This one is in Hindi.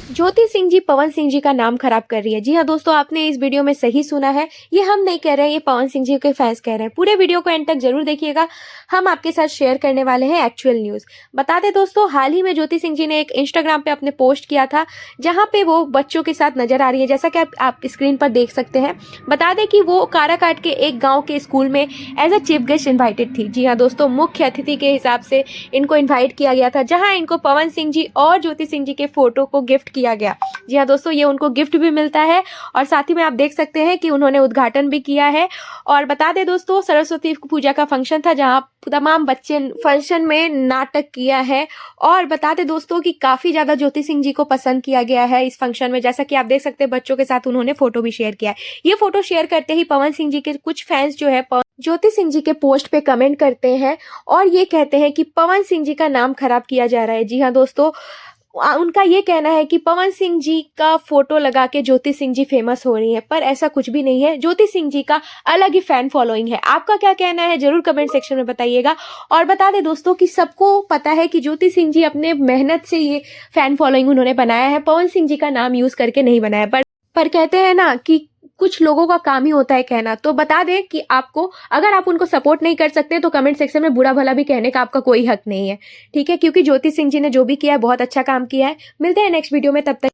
ज्योति सिंह जी पवन सिंह जी का नाम खराब कर रही है। जी हाँ दोस्तों, आपने इस वीडियो में सही सुना है। ये हम नहीं कह रहे हैं, ये पवन सिंह जी के फैंस कह रहे हैं। पूरे वीडियो को एंड तक जरूर देखिएगा। हम आपके साथ शेयर करने वाले हैं एक्चुअल न्यूज। बता दें दोस्तों, हाल ही में ज्योति सिंह जी ने एक इंस्टाग्राम पे अपने पोस्ट किया था, जहां पे वो बच्चों के साथ नजर आ रही है, जैसा कि आप स्क्रीन पर देख सकते हैं। बता दें कि वो काराकाट के एक गाँव के स्कूल में as a chief guest invited थी। जी हाँ दोस्तों, मुख्य अतिथि के हिसाब से इनको इन्वाइट किया गया था, जहाँ इनको पवन सिंह जी और ज्योति सिंह जी के फोटो को गिफ्ट किया गया। जी हाँ दोस्तों, ये उनको गिफ्ट भी मिलता है और साथ ही में आप देख सकते हैं कि उन्होंने उद्घाटन भी किया है। और बता दें दोस्तों, सरस्वती पूजा का फंक्शन था, जहां तमाम बच्चे फंक्शन में नाटक किया है। और बता दें दोस्तों कि काफी ज्यादा ज्योति सिंह जी को पसंद किया गया है इस फंक्शन में, जैसा कि आप देख सकते हैं बच्चों के साथ उन्होंने फोटो भी शेयर किया है। ये फोटो शेयर करते ही पवन सिंह जी के कुछ फैंस जो है ज्योति सिंह जी के पोस्ट पे कमेंट करते हैं और ये कहते हैं कि पवन सिंह जी का नाम खराब किया जा रहा है। जी हाँ दोस्तों, उनका ये कहना है कि पवन सिंह जी का फोटो लगा के ज्योति सिंह जी फेमस हो रही है, पर ऐसा कुछ भी नहीं है। ज्योति सिंह जी का अलग ही फैन फॉलोइंग है। आपका क्या कहना है जरूर कमेंट सेक्शन में बताइएगा। और बता दें दोस्तों कि सबको पता है कि ज्योति सिंह जी अपने मेहनत से ये फैन फॉलोइंग उन्होंने बनाया है, पवन सिंह जी का नाम यूज करके नहीं बनाया। पर कहते हैं ना कि कुछ लोगों का काम ही होता है कहना। तो बता दें कि आपको, अगर आप उनको सपोर्ट नहीं कर सकते तो कमेंट सेक्शन में बुरा भला भी कहने का आपका कोई हक नहीं है, ठीक है? क्योंकि ज्योति सिंह जी ने जो भी किया है बहुत अच्छा काम किया है। मिलते हैं नेक्स्ट वीडियो में, तब तक